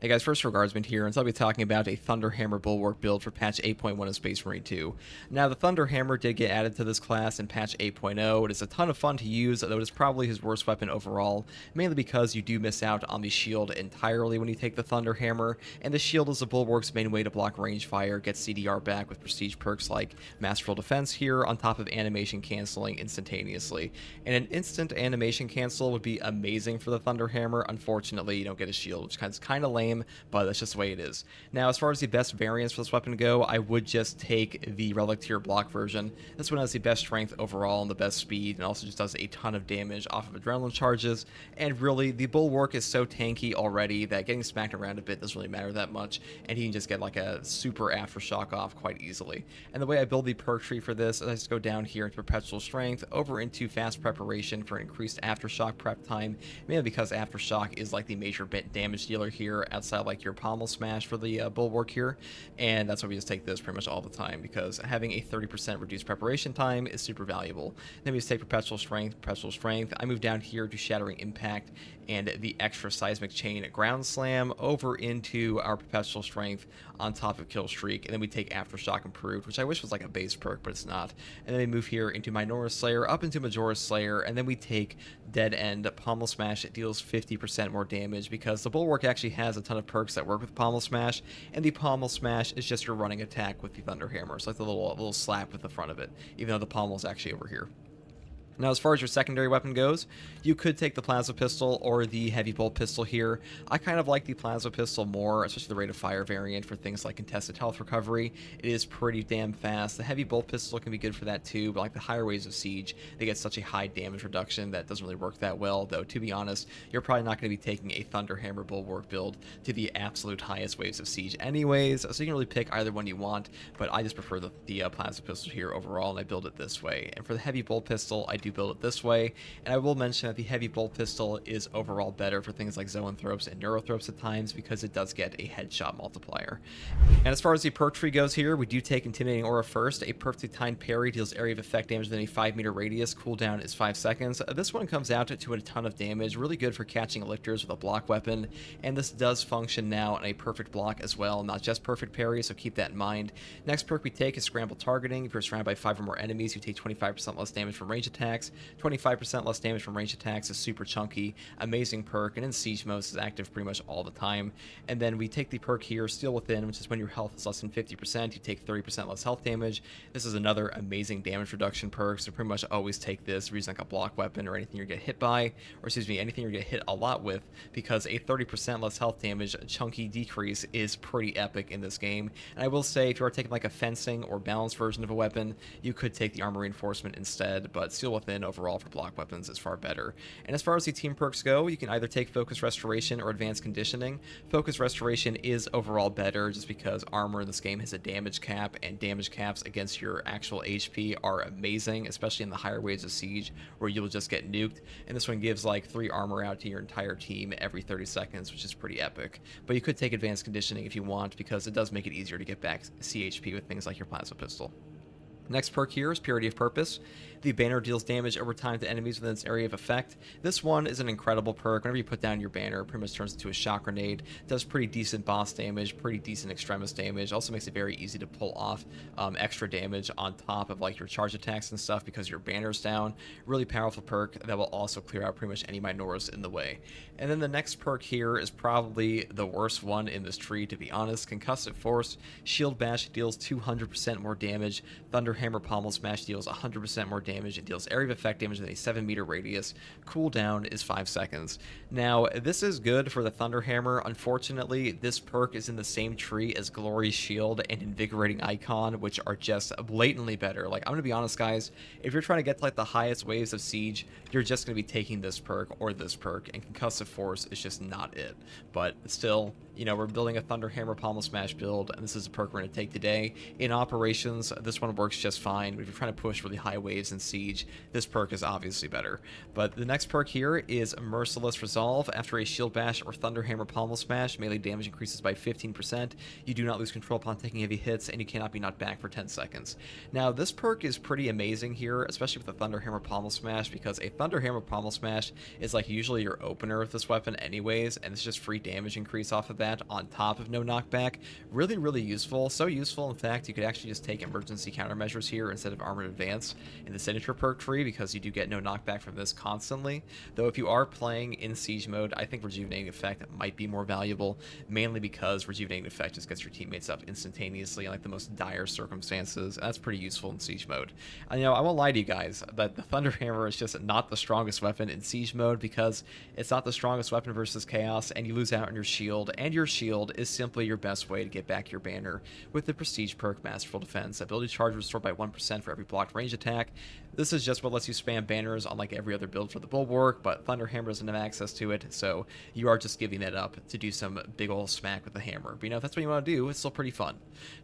Hey guys, first Regardsman here, and so I'll be talking about a Thunderhammer Bulwark build for patch 8.1 of Space Marine 2. Now, the Thunderhammer did get added to this class in patch 8.0. It is a ton of fun to use, though it is probably his worst weapon overall, mainly because you do miss out on the shield entirely when you take the Thunderhammer, and the shield is the Bulwark's main way to block range fire, get CDR back with prestige perks like Masterful Defense here, on top of animation canceling instantaneously. And an instant animation cancel would be amazing for the Thunderhammer. Unfortunately, you don't get a shield, which is kind of lame, but that's just the way it is. Now, as far as the best variants for this weapon go, I would just take the Relic Tier block version. This one has the best strength overall and the best speed, and also just does a ton of damage off of adrenaline charges. And really, the Bulwark is so tanky already that getting smacked around a bit doesn't really matter that much, and he can just get like a super aftershock off quite easily. And the way I build the perk tree for this is I just go down here into Perpetual Strength, over into Fast Preparation for increased aftershock prep time, mainly because aftershock is like the major damage dealer here outside like your pommel smash for the Bulwark here, and that's why we just take this pretty much all the time, because having a 30% reduced preparation time is super valuable. Then we just take Perpetual Strength. I move down here to Shattering Impact and the extra Seismic Chain Ground Slam over into our Perpetual Strength on top of Kill Streak, and then we take Aftershock Improved, which I wish was like a base perk, but it's not. And then we move here into Minora's Slayer, up into Majora's Slayer, and then we take Dead End Pommel Smash. It deals 50% more damage because the Bulwark actually has a ton of perks that work with Pommel Smash, and the Pommel Smash is just your running attack with the Thunderhammer. It's like the little slap with the front of it, even though the pommel is actually over here. Now, as far as your secondary weapon goes, you could take the Plasma Pistol or the Heavy Bolt Pistol here. I kind of like the Plasma Pistol more, especially the rate of fire variant for things like contested health recovery. It is pretty damn fast. The Heavy Bolt Pistol can be good for that too, but like the higher waves of Siege, they get such a high damage reduction that doesn't really work that well, though to be honest, you're probably not going to be taking a Thunderhammer Bulwark build to the absolute highest waves of Siege anyways, so you can really pick either one you want, but I just prefer the Plasma Pistol here overall, and I build it this way. And for the Heavy Bolt Pistol, I do build it this way, and I will mention that the Heavy Bolt Pistol is overall better for things like Zoanthropes and Neurothropes at times because it does get a headshot multiplier. And as far as the perk tree goes here, we do take Intimidating Aura first. A perfectly timed parry deals area of effect damage within a 5-meter radius. Cooldown is 5 seconds. This one comes out to a ton of damage, really good for catching Lictors with a block weapon, and this does function now in a perfect block as well, not just perfect parry, so keep that in mind. Next perk we take is Scramble Targeting. If you're surrounded by 5 or more enemies, you take 25% less damage from range attacks. 25% less damage from range attacks is super chunky, amazing perk, and in Siege mode is active pretty much all the time. And then we take the perk here, Steel Within, which is when your health is less than 50%, you take 30% less health damage. This is another amazing damage reduction perk, so pretty much always take this, using like a block weapon or anything you're going to get hit by, or excuse me, anything you're going to hit a lot with, because a 30% less health damage chunky decrease is pretty epic in this game. And I will say, if you are taking like a fencing or balanced version of a weapon, you could take the Armor Reinforcement instead, but Steel Within overall for block weapons is far better. And as far as the team perks go, you can either take Focus Restoration or Advanced Conditioning. Focus Restoration is overall better just because armor in this game has a damage cap, and damage caps against your actual HP are amazing, especially in the higher waves of Siege where you'll just get nuked. And this one gives like 3 armor out to your entire team every 30 seconds, which is pretty epic. But you could take Advanced Conditioning if you want, because it does make it easier to get back CHP with things like your Plasma Pistol. Next perk here is Purity of Purpose. The banner deals damage over time to enemies within its area of effect. This one is an incredible perk. Whenever you put down your banner, it pretty much turns into a shock grenade. Does pretty decent boss damage, pretty decent extremis damage. Also makes it very easy to pull off extra damage on top of like your charge attacks and stuff because your banner's down. Really powerful perk that will also clear out pretty much any Minoras in the way. And then the next perk here is probably the worst one in this tree, to be honest. Concussive Force. Shield Bash deals 200% more damage. Thunderhammer Pommel Smash deals 100% more damage. It deals area of effect damage within a 7-meter radius. Cooldown is 5 seconds. Now, this is good for the Thunderhammer. Unfortunately, this perk is in the same tree as Glory's Shield and Invigorating Icon, which are just blatantly better. Like, I'm gonna be honest, guys, if you're trying to get to like the highest waves of Siege, you're just gonna be taking this perk or this perk, and Concussive Force is just not it. But still, you know, we're building a Thunderhammer Pommel Smash build, and this is a perk we're going to take today. In operations, this one works just fine, but if you're trying to push really high waves in Siege, this perk is obviously better. But the next perk here is Merciless Resolve. After a Shield Bash or Thunderhammer Pommel Smash, melee damage increases by 15%. You do not lose control upon taking heavy hits, and you cannot be knocked back for 10 seconds. Now, this perk is pretty amazing here, especially with the Thunderhammer Pommel Smash, because a Thunderhammer Pommel Smash is like usually your opener with this weapon anyways, and it's just free damage increase off of that. that on top of no knockback, really, really useful. So useful, in fact, you could actually just take emergency countermeasures here instead of armored advance in the signature perk tree, because you do get no knockback from this constantly. Though if you are playing in siege mode, I think rejuvenating effect might be more valuable, mainly because rejuvenating effect just gets your teammates up instantaneously in like the most dire circumstances, and that's pretty useful in siege mode. And, I won't lie to you guys, but the Thunder Hammer is just not the strongest weapon in siege mode, because it's not the strongest weapon versus chaos, and you lose out on your shield, and your shield is simply your best way to get back your banner with the prestige perk Masterful Defense. Ability charge restored by 1% for every blocked range attack. This is just what lets you spam banners on like every other build for the Bulwark, but Thunder Hammer doesn't have access to it, so you are just giving that up to do some big ol' smack with the hammer. But if that's what you want to do, it's still pretty fun.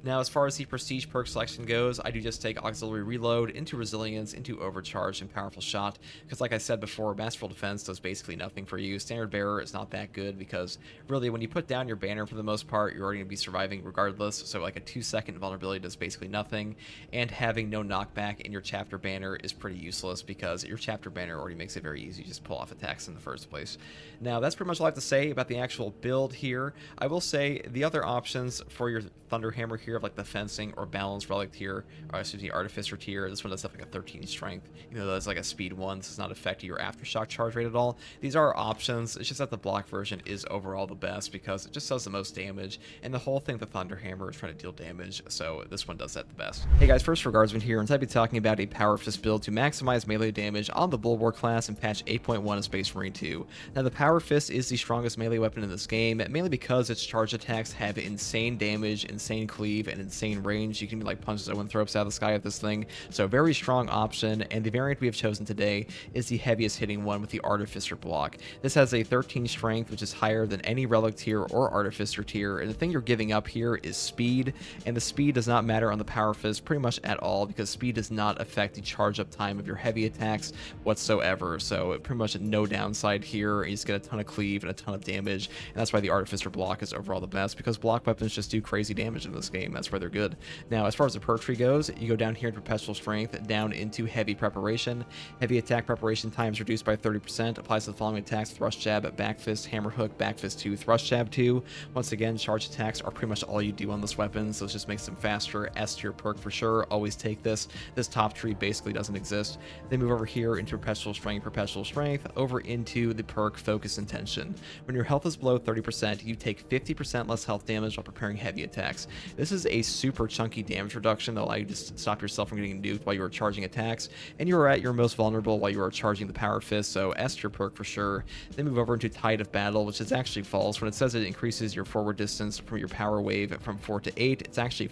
Now, as far as the prestige perk selection goes, I do just take Auxiliary Reload into Resilience, into Overcharge, and Powerful Shot, because like I said before, Masterful Defense does basically nothing for you. Standard Bearer is not that good, because really when you put down your banner for the most part, you're already going to be surviving regardless, so like a 2-second vulnerability does basically nothing, and having no knockback in your chapter banner is pretty useless, because your chapter banner already makes it very easy to just pull off attacks in the first place. Now, that's pretty much all I have to say about the actual build here. I will say the other options for your Thunder Hammer here, of like the Fencing or Balance Relic tier, or excuse me, Artificer tier, this one does have like a 13 strength, that's like a speed 1, so it's not affecting your aftershock charge rate at all. These are options, it's just that the block version is overall the best, because it just does the most damage, and the whole thing, the Thunder Hammer, is trying to deal damage, so this one does that the best. Hey guys, first for Guardsman here, and I'll be talking about a Power Fist build to maximize melee damage on the Bulwark class in patch 8.1 of Space Marine 2. Now, the Power Fist is the strongest melee weapon in this game, mainly because its charge attacks have insane damage, insane cleave, and insane range. You can like punch Zoanthropes out of the sky with this thing, so very strong option. And the variant we have chosen today is the heaviest hitting one with the Artificer block. This has a 13 strength, which is higher than any Relic tier or Artificer tier, and the thing you're giving up here is speed, and the speed does not matter on the Power Fist pretty much at all, because speed does not affect the charge up time of your heavy attacks whatsoever, so pretty much no downside here. You just get a ton of cleave and a ton of damage, and that's why the Artificer block is overall the best, because block weapons just do crazy damage in this game. That's why they're good. Now, as far as the perk tree goes, you go down here in Perpetual Strength, down into Heavy Preparation. Heavy attack preparation time is reduced by 30%, applies to the following attacks: Thrust Jab, Back Fist, Hammer Hook, Back Fist 2, Thrust Jab 2. Once again, charge attacks are pretty much all you do on this weapon, so it just makes them faster. S tier perk for sure, always take this. This top tree basically doesn't exist. Then move over here into Perpetual Strength, over into the perk Focus Intention. When your health is below 30%, you take 50% less health damage while preparing heavy attacks. This is a super chunky damage reduction that allows you to stop yourself from getting nuked while you are charging attacks, and you are at your most vulnerable while you are charging the Power Fist, so S tier perk for sure. Then move over into Tide of Battle, which is actually false. When it says it increases your forward distance from your power wave from 4 to 8, it's actually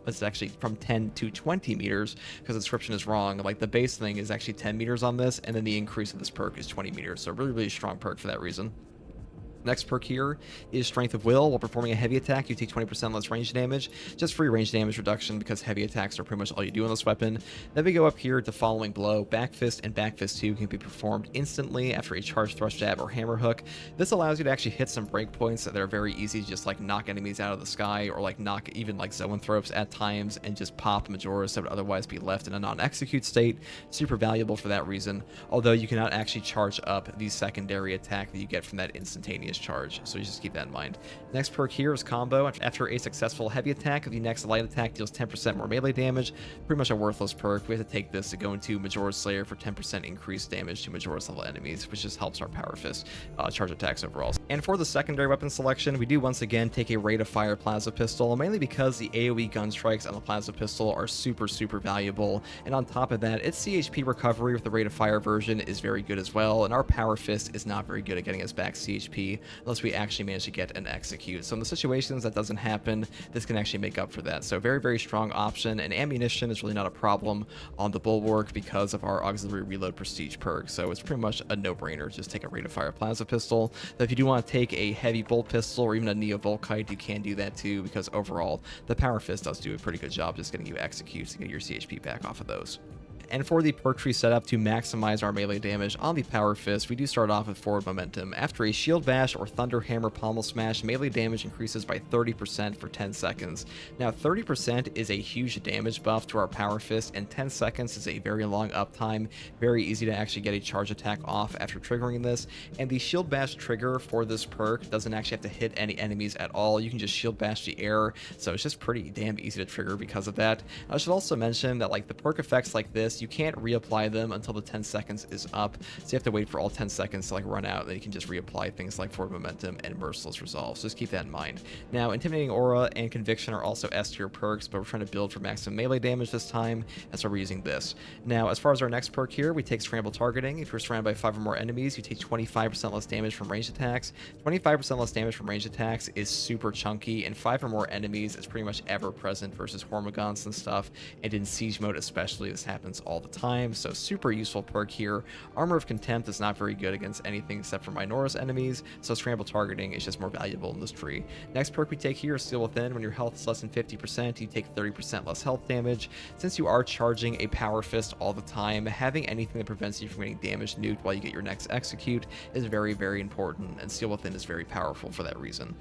it's actually from 10 to 20 meters, because the description is wrong. Like, the base thing is actually 10 meters on this, and then the increase of this perk is 20 meters, so really, really strong perk for that reason. Next perk here is Strength of Will. While performing a heavy attack, you take 20% less range damage, just free range damage reduction, because heavy attacks are pretty much all you do on this weapon. Then we go up here to Following Blow. Back Fist and Back Fist 2 can be performed instantly after a charged Thrust Jab or Hammer Hook. This allows you to actually hit some breakpoints that are very easy to just like knock enemies out of the sky, or like knock even like Zoanthropes at times, and just pop Majoras that would otherwise be left in a non-execute state. Super valuable for that reason, although you cannot actually charge up the secondary attack that you get from that instantaneous charge, so you just keep that in mind. Next perk here is Combo. After a successful heavy attack, the next light attack deals 10% more melee damage. Pretty much a worthless perk. We have to take this to go into Majora's Slayer for 10% increased damage to Majora's level enemies, which just helps our Power Fist charge attacks overall. And for the secondary weapon selection, we do once again take a Rate of Fire Plasma Pistol, mainly because the AoE gun strikes on the Plasma Pistol are super valuable, and on top of that, its CHP recovery with the Rate of Fire version is very good as well, and our Power Fist is not very good at getting us back CHP unless we actually manage to get an execute. So in the situations that doesn't happen, this can actually make up for that. So very strong option, and ammunition is really not a problem on the Bulwark because of our Auxiliary Reload Prestige perk. So it's pretty much a no-brainer. Just take a Rate of Fire Plasma Pistol. Though if you do want to take a Heavy Bolt Pistol or even a Neo Volkite, you can do that too, because overall the Power Fist does do a pretty good job just getting you executes and getting your CHP back off of those. And for the perk tree setup to maximize our melee damage on the Power Fist, we do start off with forward momentum. After a shield bash or thunder hammer pommel smash, melee damage increases by 30% for 10 seconds. Now 30% is a huge damage buff to our Power Fist, and 10 seconds is a very long uptime, very easy to actually get a charge attack off after triggering this. And the shield bash trigger for this perk doesn't actually have to hit any enemies at all. You can just shield bash the air, so it's just pretty damn easy to trigger because of that. I should also mention that like the perk effects like this, you can't reapply them until the 10 seconds is up, so you have to wait for all 10 seconds to like run out, and then you can just reapply things like forward momentum and merciless resolve. So just keep that in mind. Now intimidating aura and conviction are also S tier perks, but we're trying to build for maximum melee damage this time, and so we're using this. Now as far as our next perk here, we take scramble targeting. If you're surrounded by 5 or more enemies, you take 25% less damage from ranged attacks. 25% less damage from ranged attacks is super chunky, and 5 or more enemies is pretty much ever present versus Hormagaunts and stuff, and in siege mode especially this happens all the time, so super useful perk here. Armor of Contempt is not very good against anything except for Minora's enemies, so scramble targeting is just more valuable in this tree. Next perk we take here is Steel Within. When your health is less than 50%, you take 30% less health damage. Since you are charging a Power Fist all the time, having anything that prevents you from getting damage nuked while you get your next execute is very, very important, and Steel Within is very powerful for that reason.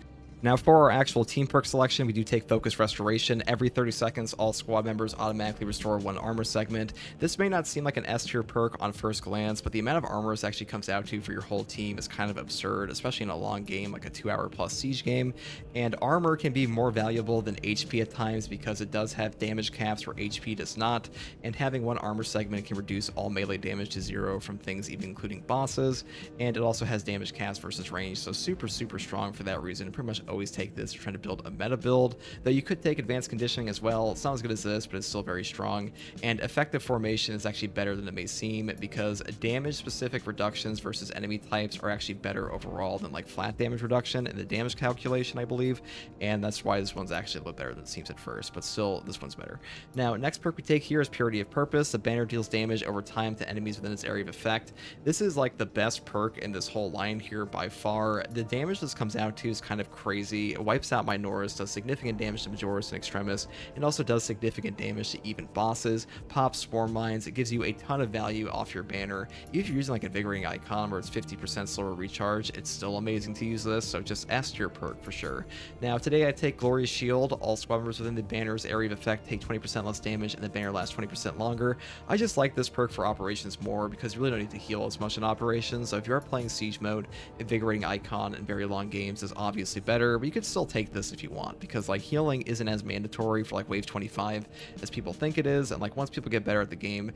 Now for our actual team perk selection, we do take Focus Restoration. Every 30 seconds, all squad members automatically restore 1 armor segment. This may not seem like an S tier perk on first glance, but the amount of armor this actually comes out to for your whole team is kind of absurd, especially in a long game like a 2-hour plus siege game. And armor can be more valuable than HP at times because it does have damage caps where HP does not, and having 1 armor segment can reduce all melee damage to 0 from things even including bosses, and it also has damage caps versus range, so super strong for that reason. Pretty much always take this if you're trying to build a meta build, though you could take advanced conditioning as well. It's not as good as this, but it's still very strong. And effective formation is actually better than it may seem, because damage specific reductions versus enemy types are actually better overall than like flat damage reduction in the damage calculation, I believe, and that's why this one's actually a little better than it seems at first, but still this one's better. Now next perk we take here is Purity of Purpose. The banner deals damage over time to enemies within its area of effect. This is like the best perk in this whole line here by far. The damage this comes out to is kind of crazy. It wipes out Minoras, does significant damage to Majoris and Extremis, and also does significant damage to even bosses. Pops Swarm Mines, it gives you a ton of value off your banner. Even if you're using like Invigorating Icon where it's 50% slower recharge, it's still amazing to use this, so just S tier perk for sure. Now today I take Glorious Shield. All squad members within the banner's area of effect take 20% less damage, and the banner lasts 20% longer. I just like this perk for operations more because you really don't need to heal as much in operations, so if you are playing siege mode, Invigorating Icon in very long games is obviously better, but you could still take this if you want, because like healing isn't as mandatory for like wave 25 as people think it is, and like once people get better at the game,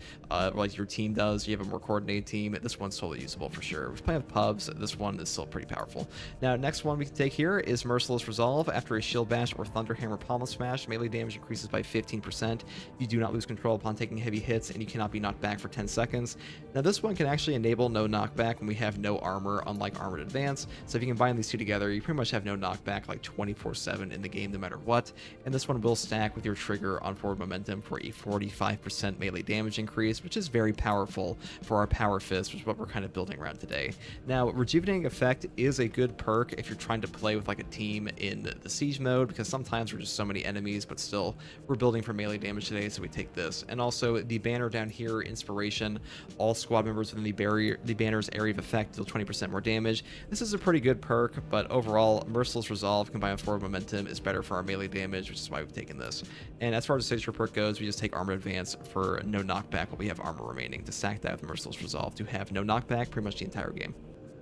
like your team does, you have a more coordinated team, this one's totally usable for sure. If you're playing with pubs, this one is still pretty powerful. Now next one we can take here is Merciless Resolve. After a shield bash or thunder hammer pommel smash, melee damage increases by 15%. You do not lose control upon taking heavy hits, and you cannot be knocked back for 10 seconds. Now this one can actually enable no knockback when we have no armor, unlike Armored Advance, so if you combine these two together, you pretty much have no knockback like 24/7 in the game no matter what, and this one will stack with your trigger on forward momentum for a 45% melee damage increase, which is very powerful for our Power Fist, which is what we're kind of building around today. Now Rejuvenating Effect is a good perk if you're trying to play with like a team in the siege mode, because sometimes we're just so many enemies, but still we're building for melee damage today, so we take this. And also the banner down here, Inspiration. All squad members within the banner's area of effect deal 20% more damage. This is a pretty good perk, but overall Merciless Resolve combined with forward momentum is better for our melee damage, which is why we've taken this. And as far as the signature perk goes, we just take Armored Advance for no knockback while we have armor remaining, to stack that with Merciless Resolve to have no knockback pretty much the entire game.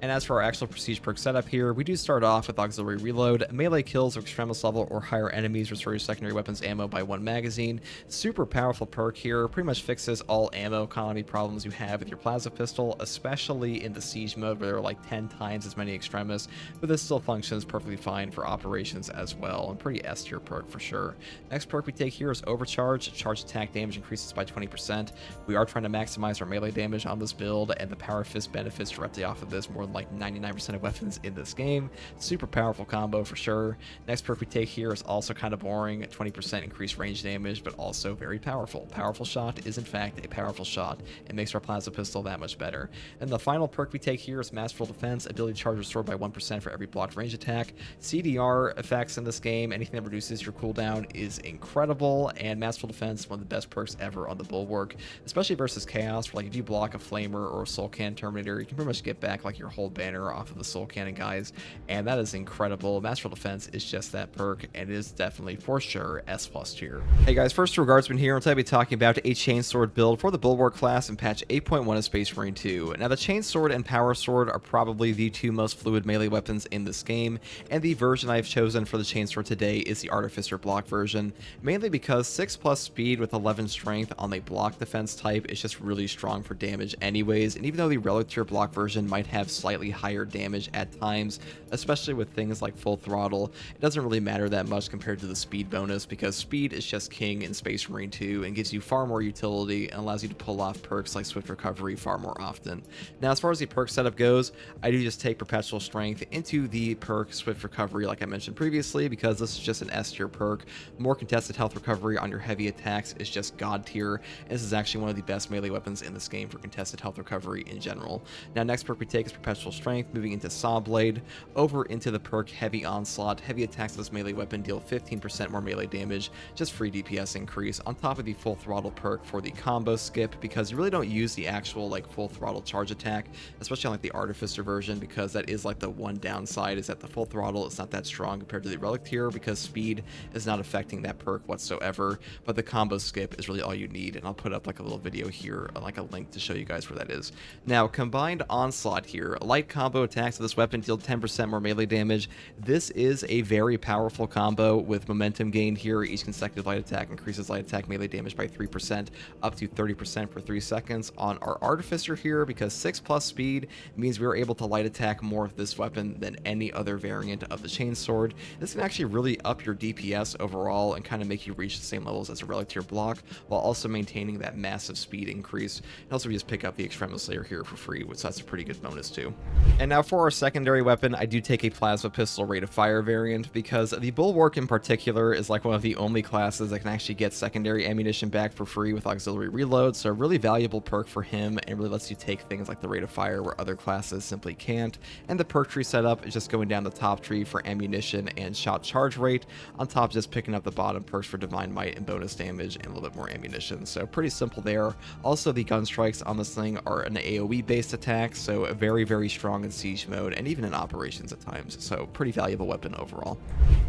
And as for our actual Prestige perk setup here, we do start off with Auxiliary Reload. Melee kills of Extremis level or higher enemies restore your secondary weapons ammo by 1 magazine. Super powerful perk here. Pretty much fixes all ammo economy problems you have with your Plasma Pistol, especially in the Siege mode where there are like 10 times as many Extremis, but this still functions perfectly fine for operations as well, and pretty S tier perk for sure. Next perk we take here is Overcharge. Charge attack damage increases by 20%. We are trying to maximize our melee damage on this build, and the Power Fist benefits directly off of this more than like 99% of weapons in this game. Super powerful combo for sure. Next perk we take here is also kind of boring, 20% increased range damage, but also very powerful. Powerful shot is in fact a powerful shot. It makes our plasma pistol that much better. And the final perk we take here is Masterful Defense, ability to charge your sword by 1% for every blocked range attack. CDR effects in this game, anything that reduces your cooldown is incredible, and Masterful Defense, one of the best perks ever on the Bulwark, especially versus Chaos, where like if you block a Flamer or a Soul Cannon Terminator, you can pretty much get back like your whole banner off of the Soul Cannon guys, and that is incredible. Masterful Defense is just that perk, and it is definitely for sure S+ tier. Hey guys, first Regardsman here, and today I'll be talking about a Chainsword build for the Bulwark class in patch 8.1 of Space Marine 2. Now the Chainsword and Power Sword are probably the two most fluid melee weapons in this game, and the version I've chosen for the Chainsword today is the Artificer block version, mainly because 6+ speed with 11 strength on the block defense type is just really strong for damage anyways, and even though the Relic Tier block version might have slightly higher damage at times, especially with things like full throttle, it doesn't really matter that much compared to the speed bonus, because speed is just king in Space Marine 2 and gives you far more utility and allows you to pull off perks like Swift Recovery far more often. Now as far as the perk setup goes, I do just take Perpetual Strength into the perk Swift Recovery like I mentioned previously, because this is just an S tier perk. More contested health recovery on your heavy attacks is just god tier, and this is actually one of the best melee weapons in this game for contested health recovery in general. Now next perk we take is Perpetual Strength, moving into Saw Blade, over into the perk Heavy Onslaught. Heavy attacks of this melee weapon deal 15% more melee damage, just free DPS increase, on top of the Full Throttle perk for the combo skip, because you really don't use the actual like full throttle charge attack, especially on like the Artificer version, because that is like the one downside, is that the full throttle is not that strong compared to the Relic Tier, because speed is not affecting that perk whatsoever, but the combo skip is really all you need, and I'll put up like a little video here, like a link to show you guys where that is. Now combined Onslaught here, light combo attacks of this weapon deal 10% more melee damage. This is a very powerful combo with momentum gain here. Each consecutive light attack increases light attack melee damage by 3%, up to 30% for 3 seconds on our Artificer here, because 6+ speed means we are able to light attack more with this weapon than any other variant of the Chainsword. This can actually really up your DPS overall and kind of make you reach the same levels as a Relic Tier block, while also maintaining that massive speed increase. And also we just pick up the Extremis Layer here for free, which that's a pretty good bonus too. And now for our secondary weapon, I do take a Plasma Pistol rate of fire variant, because the Bulwark in particular is like one of the only classes that can actually get secondary ammunition back for free with auxiliary reload, so a really valuable perk for him, and really lets you take things like the rate of fire where other classes simply can't. And the perk tree setup is just going down the top tree for ammunition and shot charge rate, on top just picking up the bottom perks for Divine Might and bonus damage and a little bit more ammunition, so pretty simple there. Also the gun strikes on this thing are an AoE based attack, so very strong in siege mode and even in operations at times, so pretty valuable weapon overall.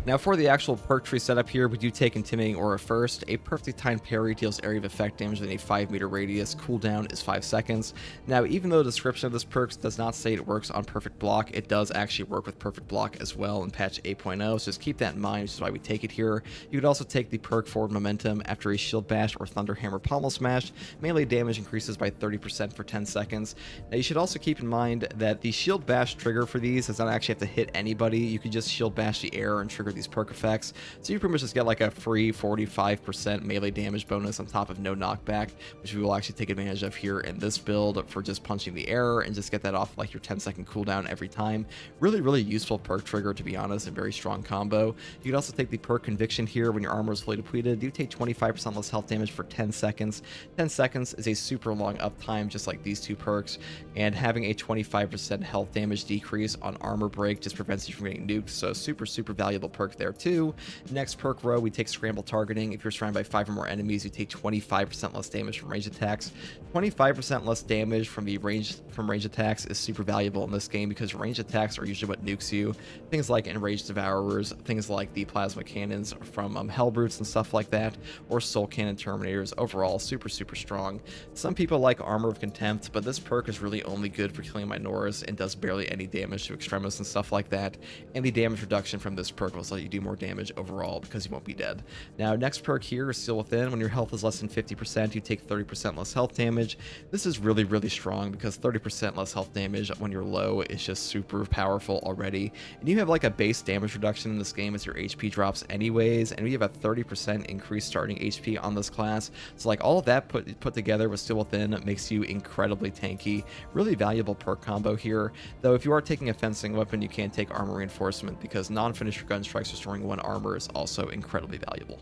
Now for the actual perk tree setup here, we do take Intimidating Aura first. A perfectly timed parry deals area of effect damage within a 5-meter radius. Cooldown is 5 seconds. Now even though the description of this perk does not say it works on Perfect Block, it does actually work with Perfect Block as well in patch 8.0, so just keep that in mind, which is why we take it here. You could also take the perk Forward Momentum after a Shield Bash or Thunder Hammer Pommel Smash. Melee damage increases by 30% for 10 seconds. Now you should also keep in mind that the Shield Bash trigger for these does not actually have to hit anybody. You can just Shield Bash the air and trigger these perk effects, so you pretty much just get like a free 45% melee damage bonus on top of no knockback, which we will actually take advantage of here in this build for just punching the air and just get that off like your 10-second cooldown every time. Really useful perk trigger, to be honest, and very strong combo. You can also take the perk Conviction here when your armor is fully depleted. You take 25% less health damage for 10 seconds. 10 seconds is a super long uptime, just like these two perks, and having a 25% health damage decrease on armor break just prevents you from getting nuked, so super valuable perk there too. Next perk row, we take Scramble Targeting. If you're surrounded by 5 or more enemies, you take 25% less damage from range attacks. 25% less damage from range attacks is super valuable in this game, because range attacks are usually what nukes you. Things like Enraged Devourers, things like the Plasma Cannons from Hellbrutes and stuff like that, or Soul Cannon Terminators. Overall, super strong. Some people like Armor of Contempt, but this perk is really only good for killing Minoras and does barely any damage to Extremis and stuff like that. And the damage reduction from this perk will let you do more damage overall, because you won't be dead. Now, next perk here is Still Within. When your health is less than 50%, you take 30% less health damage. This is really strong, because 30% less health damage when you're low is just super powerful already. And you have like a base damage reduction in this game as your HP drops anyways, and we have a 30% increase starting HP on this class. So like all of that put together with Still Within makes you incredibly tanky. Really valuable perk combo combo here, though if you are taking a fencing weapon, you can take armor reinforcement because non-finisher gun strikes restoring 1 armor is also incredibly valuable.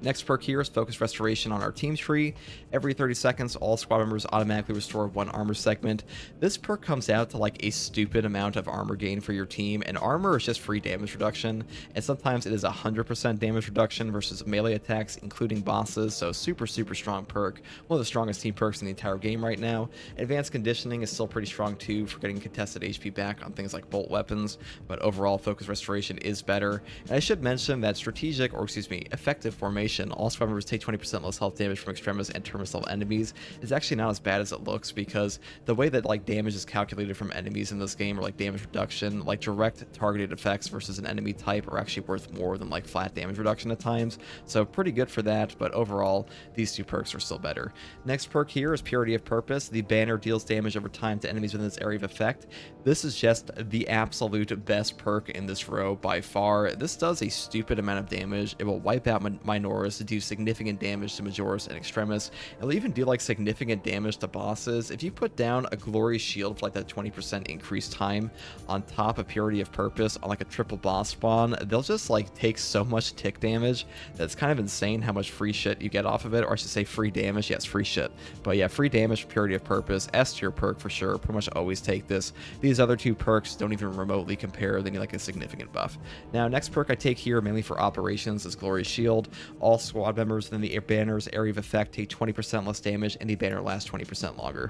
Next perk here is Focus Restoration on our team tree. Every 30 seconds, all squad members automatically restore 1 armor segment. This perk comes out to like a stupid amount of armor gain for your team, and armor is just free damage reduction, and sometimes it is 100% damage reduction versus melee attacks, including bosses, so super strong perk. One of the strongest team perks in the entire game right now. Advanced Conditioning is still pretty strong too for getting contested HP back on things like bolt weapons, but overall Focus Restoration is better. And I should mention that effective formation, all squad members take 20% less health damage from extremis and terminus level enemies, is actually not as bad as it looks, because the way that like damage is calculated from enemies in this game, or like damage reduction, like direct targeted effects versus an enemy type are actually worth more than like flat damage reduction at times, so pretty good for that. But overall, these 2 perks are still better. Next perk here is Purity of Purpose. The banner deals damage over time to enemies within its area of effect. This is just the absolute best perk in this row by far. This does a stupid amount of damage. It will wipe out Minoris to do significant damage to Majoris and Extremis. It'll even do like significant damage to bosses. If you put down a Glory Shield for like that 20% increased time on top of Purity of Purpose on like a triple boss spawn, they'll just like take so much tick damage that's kind of insane how much free shit you get off of it, or I should say free damage. Yes, free shit. But yeah, free damage for Purity of Purpose, S tier perk for sure. Pretty much always take this. These other 2 perks don't even remotely compare. They need like a significant buff. Now, next perk I take here mainly for operations is Glory Shield. All squad members within the banner's area of effect take 20% less damage, and the banner lasts 20% longer.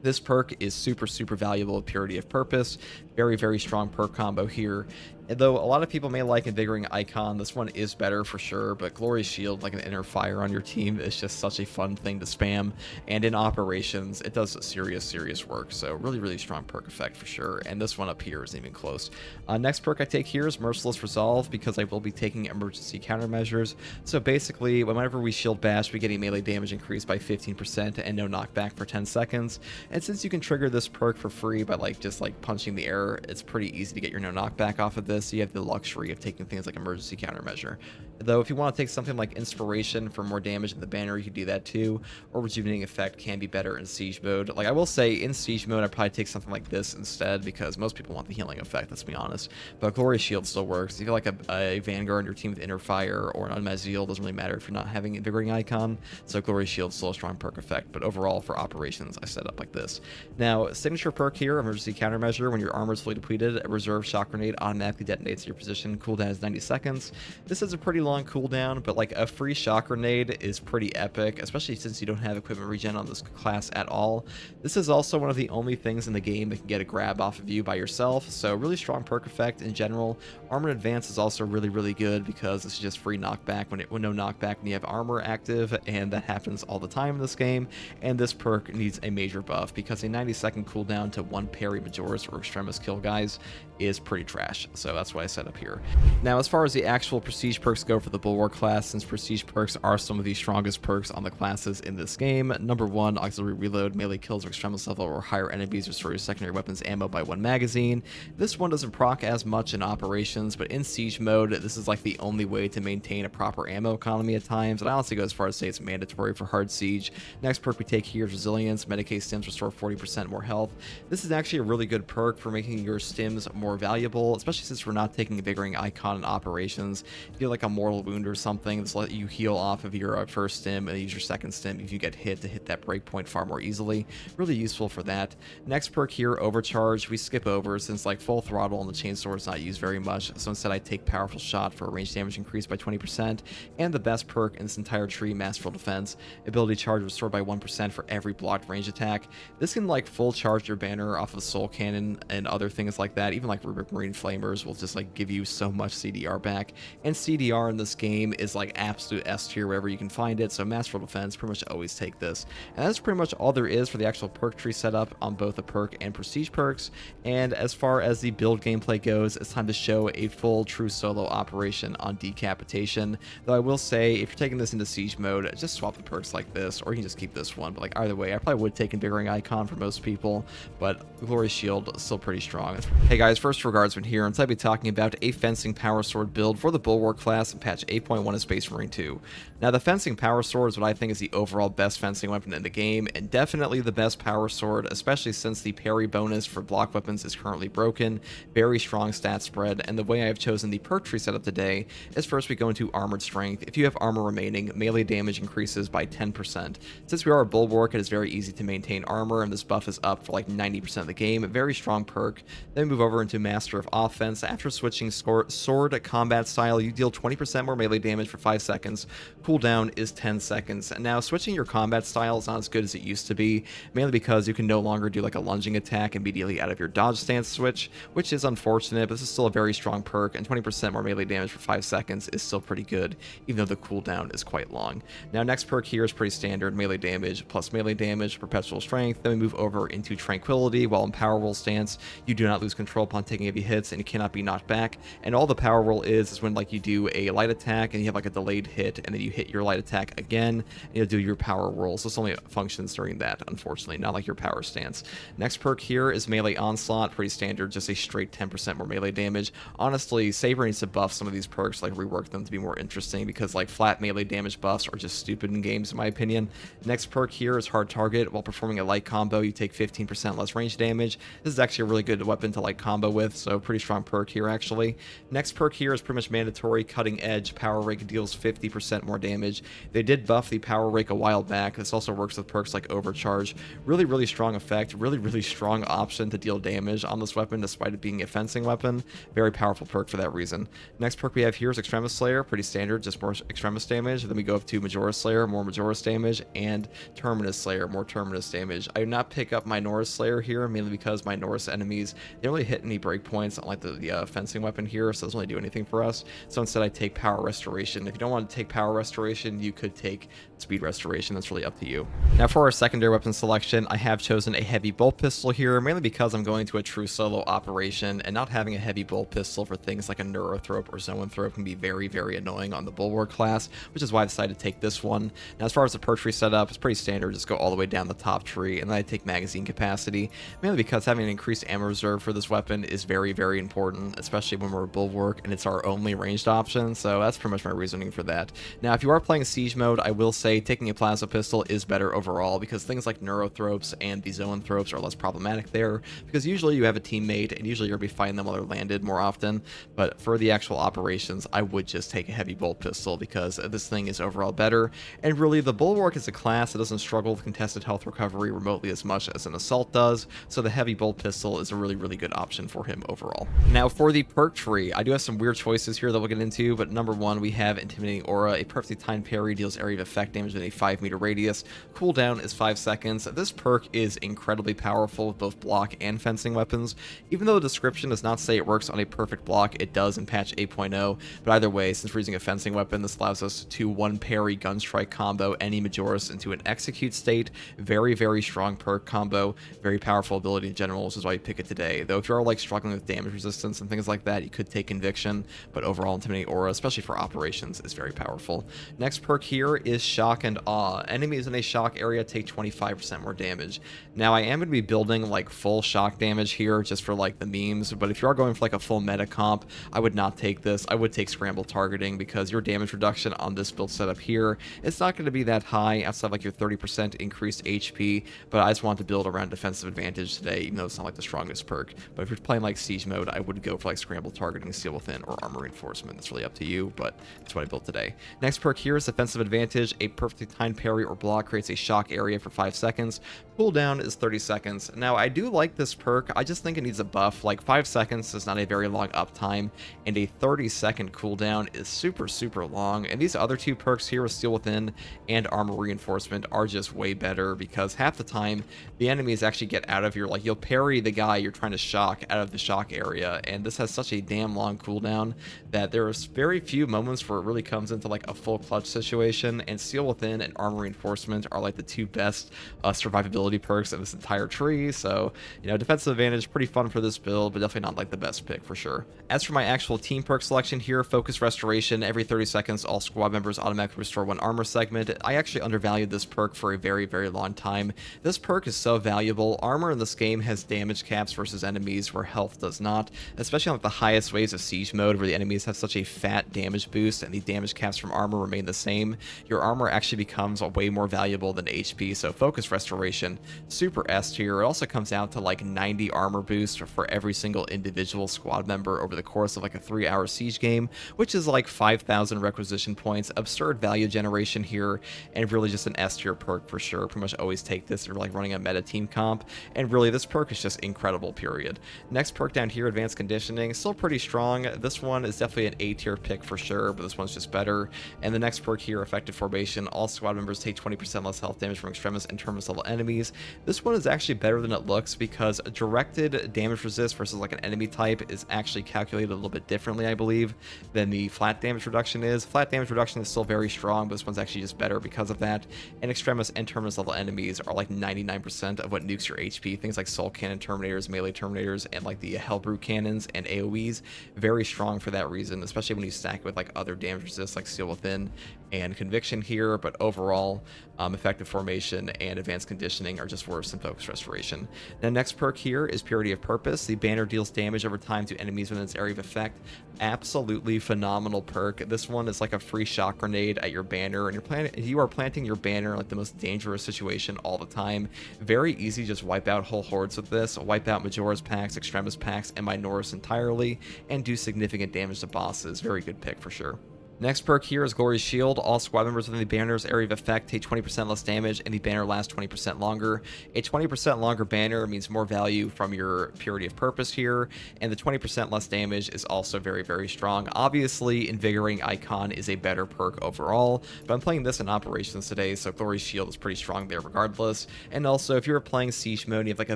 This perk is super valuable with Purity of Purpose. Very strong perk combo here. And though a lot of people may like Invigorating Icon, this one is better for sure, but Glory Shield, like an inner fire on your team, is just such a fun thing to spam, and in operations, it does serious work, so really strong perk effect for sure, and this one up here isn't even close. Next perk I take here is Merciless Resolve, because I will be taking emergency countermeasures. So basically, whenever we shield bash, we get a melee damage increase by 15% and no knockback for 10 seconds, and since you can trigger this perk for free by just punching the air, it's pretty easy to get your no knockback off of this. So you have the luxury of taking things like emergency countermeasure. Though if you want to take something like Inspiration for more damage in the banner, you can do that too, or Rejuvenating Effect can be better in siege mode. Like I will say, in siege mode I'd probably take something like this instead, because most people want the healing effect, let's be honest. But Glory Shield still works. If you like a Vanguard on your team with Inner Fire or an Unmet Zeal, doesn't really matter if you're not having Invigorating Icon, so Glory Shield still a strong perk effect, but overall for operations I set up like this. Now, signature perk here, Emergency Countermeasure. When your armor is fully depleted, a reserve shock grenade automatically detonates your position. Cooldown is 90 seconds. This is a pretty long cooldown, but like a free shock grenade is pretty epic, especially since you don't have equipment regen on this class at all. This is also one of the only things in the game that can get a grab off of you by yourself, so really strong perk effect in general. Armor Advance is also really good because this is just free knockback when no knockback and you have armor active, and that happens all the time in this game. And this perk needs a major buff because a 90-second cooldown to 1 parry Majoris or Extremis kill guys is pretty trash, so that's what I set up here. Now, as far as the actual prestige perks go for the Bulwark class, since prestige perks are some of the strongest perks on the classes in this game, number 1, Auxiliary Reload. Melee kills or Extremis level or higher enemies restore your secondary weapons ammo by 1 magazine. This one doesn't proc as much in operations, but in siege mode, this is like the only way to maintain a proper ammo economy at times, and I honestly go as far as say it's mandatory for hard siege. Next perk we take here is Resilience. Medicae stims restore 40% more health. This is actually a really good perk for making your stims more valuable, especially since we're not taking Invigorating Icon in operations. If you have like a mortal wound or something, this let you heal off of your first stim and use your second stim if you get hit to hit that breakpoint far more easily. Really useful for that. Next perk here, Overcharge, we skip over since like Full Throttle and the Chainsword is not used very much, so instead I take Powerful Shot for a range damage increase by 20%, and the best perk in this entire tree, Masterful Defense. Ability charge restored by 1% for every blocked range attack. This can like full charge your banner off of Soul Cannon and other things like that. Even like Rubric Marine Flamers will just like give you so much CDR back, and CDR in this game is like absolute S tier wherever you can find it, so Masterful Defense, pretty much always take this. And that's pretty much all there is for the actual perk tree setup on both the perk and prestige perks. And as far as the build gameplay goes, it's time to show a full true solo operation on Decapitation. Though I will say, if you're taking this into siege mode, just swap the perks like this, or you can just keep this one. But like either way, I probably would take Invigorating Icon for most people, but Glory Shield is still pretty strong. Hey guys, first regards from here, and so I'll be talking about a fencing power sword build for the Bulwark class in patch 8.1 of Space Marine 2. Now, the fencing power sword is what I think is the overall best fencing weapon in the game, and definitely the best power sword, especially since the parry bonus for block weapons is currently broken. Very strong stat spread, and the way I have chosen the perk tree setup today is first we go into armored strength. If you have armor remaining, melee damage increases by 10%. Since we are a Bulwark, it is very easy to maintain armor, and this buff is up for like 90% of the game. A very strong perk. Then we move over into Master of Offense. After switching sword combat style, you deal 20% more melee damage for 5 seconds. Cooldown is 10 seconds. Now, switching your combat style is not as good as it used to be, mainly because you can no longer do like a lunging attack immediately out of your dodge stance switch, which is unfortunate, but this is still a very strong perk, and 20% more melee damage for 5 seconds is still pretty good, even though the cooldown is quite long. Now, next perk here is pretty standard, melee damage plus melee damage, perpetual strength. Then we move over into tranquility. While in power roll stance, you do not lose control upon taking heavy hits, and you cannot be knocked back. And all the power roll is when like you do a light attack and you have like a delayed hit, and then you hit your light attack again, and you'll do your power roll. So this only functions during that, unfortunately, not like your power stance. Next perk here is melee onslaught, pretty standard, just a straight 10% more melee damage. Honestly, Saber needs to buff some of these perks, like rework them to be more interesting, because like flat melee damage buffs are just stupid in games in my opinion. Next perk here is hard target. While performing a light combo, you take 15% less range damage. This is actually a really good weapon to like combo with, so pretty strong perk here actually. Next perk here is pretty much mandatory, cutting edge. Power rake deals 50% more damage. They did buff the power rake a while back. This also works with perks like overcharge. Really strong effect, really strong option to deal damage on this weapon despite it being a fencing weapon. Very powerful perk for that reason. Next perk we have here is Extremis Slayer, pretty standard, just more Extremis damage. Then we go up to Majoris Slayer, more Majoris damage, and Terminus Slayer, more Terminus damage. I do not pick up my Norris Slayer here, mainly because my Norris enemies, they don't really hit any breakpoints, unlike the fencing weapon here, so it doesn't really do anything for us. So instead I take Power Restoration. If you don't want to take Power Restoration, you could take Speed Restoration. That's really up to you. Now for our secondary weapon selection, I have chosen a heavy bolt pistol here, mainly because I'm going to a true solo operation, and not having a heavy bolt pistol for things like a Neurothrope or Zoanthrope can be very annoying on the Bulwark class, which is why I decided to take this one. Now as far as the perk tree setup, it's pretty standard, just go all the way down the top tree, and then I take magazine capacity, mainly because having an increased ammo reserve for this weapon is very important, especially when we're a Bulwark and it's our only ranged option, so that's pretty much my reasoning for that. Now if you are playing siege mode, I will say taking a plasma pistol is better overall, because things like Neurothropes and the Zoanthropes are less problematic there, because usually you have a teammate and usually you're going to be fighting them while they're landed more often. But for the actual operations, I would just take a heavy bolt pistol, because this thing is overall better. And really, the Bulwark is a class that doesn't struggle with contested health recovery remotely as much as an assault does, so the heavy bolt pistol is a really good option for him overall. Now for the perk tree, I do have some weird choices here that we'll get into, but number one, we have Intimidating Aura. A perfectly timed parry deals area of effect damage within a 5-meter radius. Cooldown is 5 seconds. This perk is incredibly powerful with both block and fencing weapons. Even though the description does not say it works on a perfect block, it does in patch 8.0, but either way, since we're using a fencing weapon, this allows us to one parry gun strike combo any Majoris into an execute state. Very strong perk combo, very powerful ability in general, which is why you pick it today. Though if you're like struggling with damage resistance and things like that, you could take Conviction, but overall Intimidating Aura, especially for operations, is very powerful. Next perk here is Shock and Awe. Enemies in a shock area take 25% more damage. Now I am going to be building like full shock damage here just for like the memes, but if you are going for like a full meta comp, I would not take this. I would take Scramble Targeting, because your damage reduction on this build setup here, it's not going to be that high outside like your 30% increased HP, but I just want to build around defensive advantage today, even though it's not like the strongest perk. But if you're playing like siege mode, I would go for like Scramble Targeting, Steel Within, or Armor Reinforcement. That's really up to you, but that's what I built today. Next perk here is Defensive Advantage. A perfectly timed parry or block creates a shock area for 5 seconds. Cooldown is 30 seconds. Now I do like this perk, I just think it needs a buff. Like 5 seconds is not a very long uptime, and a 30-second cooldown is super long. And these other two perks here with Steel Within and Armor Reinforcement are just way better, because half the time the enemies actually get out of your, like, you'll parry the guy you're trying to shock out of the shock area, and this has such a damn long cooldown that there's very few moments where it really comes into like a full clutch situation. And Steel Within and Armor Reinforcement are like the two best survivability perks of this entire tree. So, you know, Defensive Advantage, pretty fun for this build, but definitely not like the best pick for sure. As for my actual team perk selection here, Focus Restoration. Every 30 seconds, all squad members automatically restore 1 armor segment. I actually undervalued this perk for a very long time. This perk is so valuable. Armor in this game has damage caps versus enemies where health does not, especially especially on like the highest waves of siege mode where the enemies have such a fat damage boost and the damage caps from armor remain the same. Your armor actually becomes way more valuable than HP, so focus restoration, super S tier. It also comes out to like 90 armor boost for every single individual squad member over the course of like a 3-hour siege game, which is like 5,000 requisition points. Absurd value generation here, and really just an S tier perk for sure. Pretty much always take this if you're like running a meta team comp, and really this perk is just incredible, period. Next perk down here, advanced conditioning, still pretty strong. This one is definitely an A tier pick for sure, but this one's just better. And the next perk here, effective formation, all squad members take 20% less health damage from extremis and terminus level enemies. This one is actually better than it looks because directed damage resist versus like an enemy type is actually calculated a little bit differently, I believe, than the flat damage reduction is. Flat damage reduction is still very strong, but this one's actually just better because of that. And extremis and terminus level enemies are like 99% of what nukes your HP. Things like soul cannon terminators, melee terminators, and like the hellbrew cannons and AoEs, very strong for that reason, especially when you stack it with like other damage resists like Steel Within and Conviction here. But overall, effective formation and advanced conditioning are just worse than focus restoration. Now, next perk here is Purity of Purpose. The banner deals damage over time to enemies within its area of effect. Absolutely phenomenal perk. This one is like a free shock grenade at your banner, and you are planting your banner in like the most dangerous situation all the time. Very easy, just wipe out whole hordes with this, wipe out Majora's packs, Extremis packs, and Minoris entirely, and do significant damage to bosses. Very good pick for sure. Next perk here is Glory's Shield. All squad members within the banner's area of effect take 20% less damage, and the banner lasts 20% longer. A 20% longer banner means more value from your Purity of Purpose here, and the 20% less damage is also very, very strong. Obviously, Invigorating Icon is a better perk overall, but I'm playing this in Operations today, so Glory's Shield is pretty strong there regardless. And also, if you're playing Siege mode and you have like a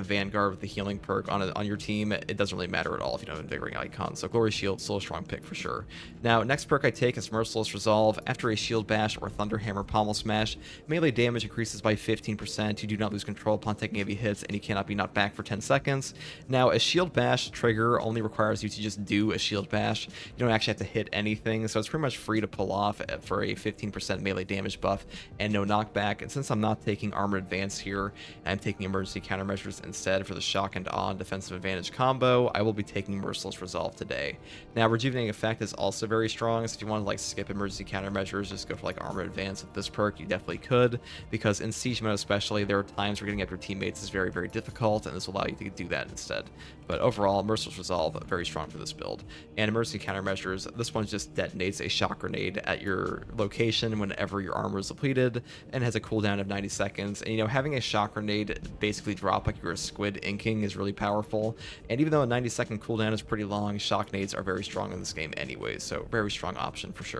Vanguard with the healing perk on your team, it doesn't really matter at all if you don't have Invigorating Icon, so Glory's Shield is still a strong pick for sure. Now, next perk I take is Merciless Resolve. After a Shield Bash or Thunderhammer Pommel Smash, melee damage increases by 15%. You do not lose control upon taking heavy hits, and you cannot be knocked back for 10 seconds. Now, a Shield Bash trigger only requires you to just do a Shield Bash. You don't actually have to hit anything, so it's pretty much free to pull off for a 15% melee damage buff and no knockback. And since I'm not taking Armored Advance here, and I'm taking Emergency Countermeasures instead for the Shock and Awe defensive advantage combo, I will be taking Merciless Resolve today. Now, Rejuvenating Effect is also very strong, so if you want to like skip Emergency Countermeasures, just go for like Armored Advance with this perk. You definitely could, because in Siege mode especially, there are times where getting up your teammates is very, very difficult, and this will allow you to do that instead. But overall, Merciless Resolve, very strong for this build. And Emergency Countermeasures, this one just detonates a shock grenade at your location whenever your armor is depleted, and has a cooldown of 90 seconds. And you know, having a shock grenade basically drop like you're a squid inking is really powerful. And even though a 90-second cooldown is pretty long, shock nades are very strong in this game anyways, so very strong option for sure.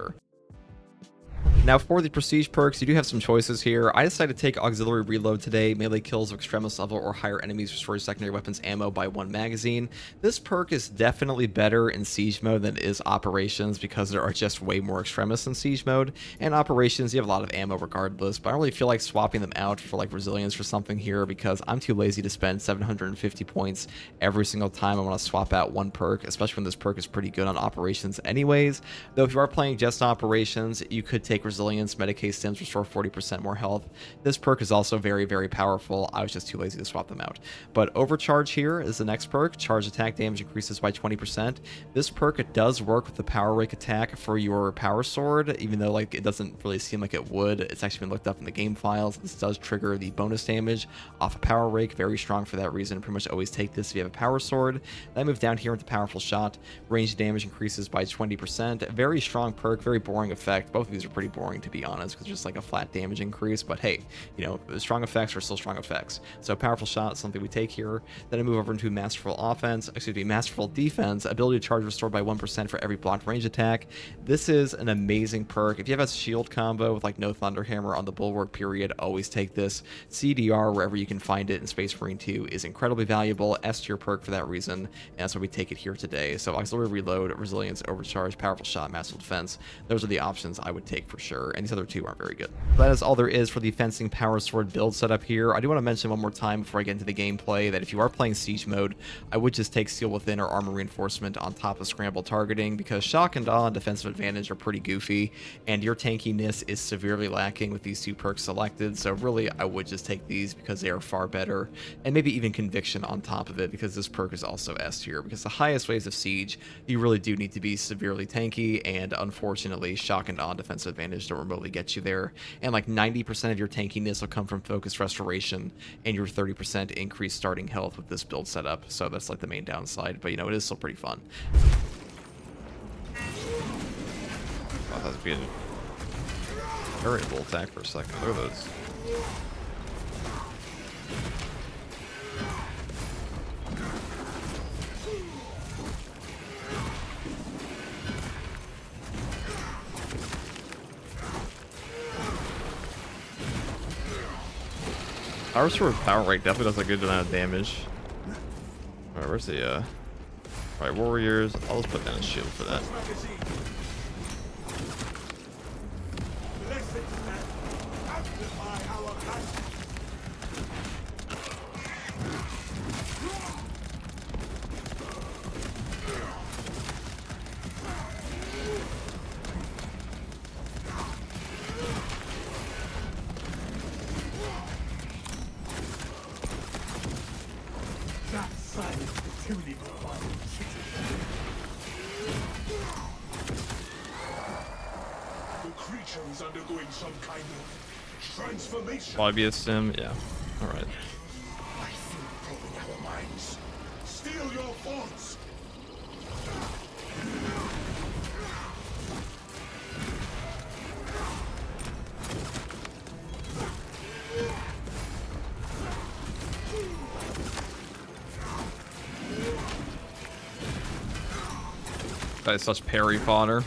Now, for the prestige perks, you do have some choices here. I decided to take Auxiliary Reload today. Melee kills of Extremis level or higher enemies restore secondary weapons ammo by 1 magazine. This perk is definitely better in Siege mode than it is Operations, because there are just way more Extremis in Siege mode. And Operations, you have a lot of ammo regardless, but I don't really feel like swapping them out for like Resilience or something here, because I'm too lazy to spend 750 points every single time I want to swap out one perk, especially when this perk is pretty good on Operations anyways. Though if you are playing just Operations, you could take Resilience, Medicae Stims, restore 40% more health. This perk is also very, very powerful. I was just too lazy to swap them out. But Overcharge here is the next perk. Charge attack damage increases by 20%. This perk, it does work with the Power Rake attack for your Power Sword, even though like it doesn't really seem like it would. It's actually been looked up in the game files. This does trigger the bonus damage off a Power Rake. Very strong for that reason. Pretty much always take this if you have a Power Sword. Then I move down here into Powerful Shot. Range damage increases by 20%. Very strong perk, very boring effect. Both of these are pretty boring, to be honest, because it's just like a flat damage increase. But hey, you know, strong effects are still strong effects. So Powerful Shot is something we take here. Then I move over into Masterful Defense. Ability to charge restored by 1% for every blocked range attack. This is an amazing perk. If you have a shield combo with like no Thunderhammer on the Bulwark period, always take this. CDR, wherever you can find it in Space Marine 2, is incredibly valuable. S tier perk for that reason, and that's why we take it here today. So Auxiliary Reload, Resilience, Overcharge, Powerful Shot, Masterful Defense. Those are the options I would take for sure. sure, and these other two aren't very good. That is all there is for the fencing power sword build setup here. I do want to mention one more time before I get into the gameplay that if you are playing siege mode, I would just take Seal Within or Armor Reinforcement on top of Scramble Targeting, because Shock and Awe and Defensive Advantage are pretty goofy, and your tankiness is severely lacking with these two perks selected, so really I would just take these because they are far better, and maybe even Conviction on top of it, because this perk is also S tier, because the highest waves of siege, you really do need to be severely tanky, and unfortunately, Shock and Awe and Defensive Advantage don't remotely get you there, and like 90% of your tankiness will come from Focus Restoration, and your 30% increased starting health with this build setup, so that's like the main downside, but you know, it is still pretty fun. Wow, that's being a variable attack for a second. What are those? Power Sword power rate definitely does a good amount of damage. Alright, where's the Alright, warriors. I'll just put down a shield for that. Undergoing some kind of transformation. Probably be a sim, yeah. Alright. I feel probing our minds. Steal your thoughts. That is such parry fodder.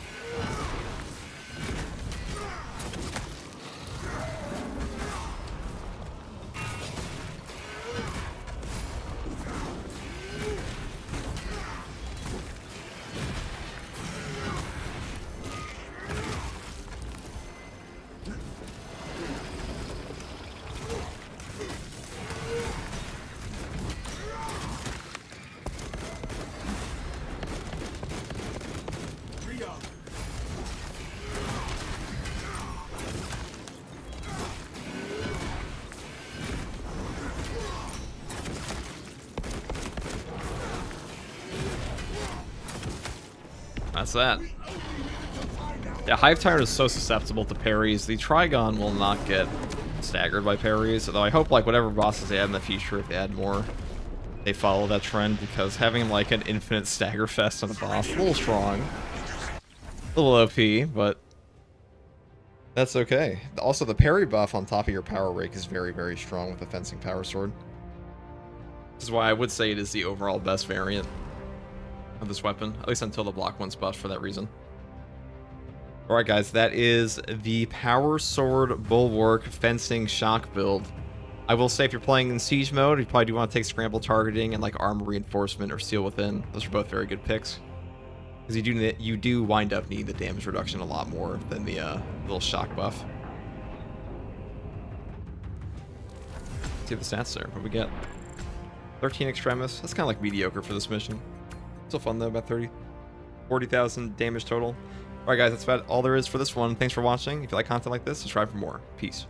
That's that. Yeah, Hive Tyrant is so susceptible to parries. The Trigon will not get staggered by parries, although I hope like whatever bosses they add in the future, if they add more, they follow that trend, because having like an infinite stagger fest on the boss, a little strong. A little OP, but that's okay. Also, the parry buff on top of your power rake is very, very strong with the Fencing Power Sword. This is why I would say it is the overall best variant of this weapon, at least until the block one's buffed for that reason. Alright guys, that is the Power Sword Bulwark Fencing Shock build. I will say if you're playing in Siege mode, you probably do want to take Scramble Targeting and like Armor Reinforcement or Seal Within. Those are both very good picks. Because you do wind up needing the damage reduction a lot more than the little shock buff. Let's see the stats there. What we get? 13 Extremis. That's kind of like mediocre for this mission. Still fun though, about 40,000 damage total. Alright guys, that's about all there is for this one. Thanks for watching. If you like content like this, subscribe for more. Peace.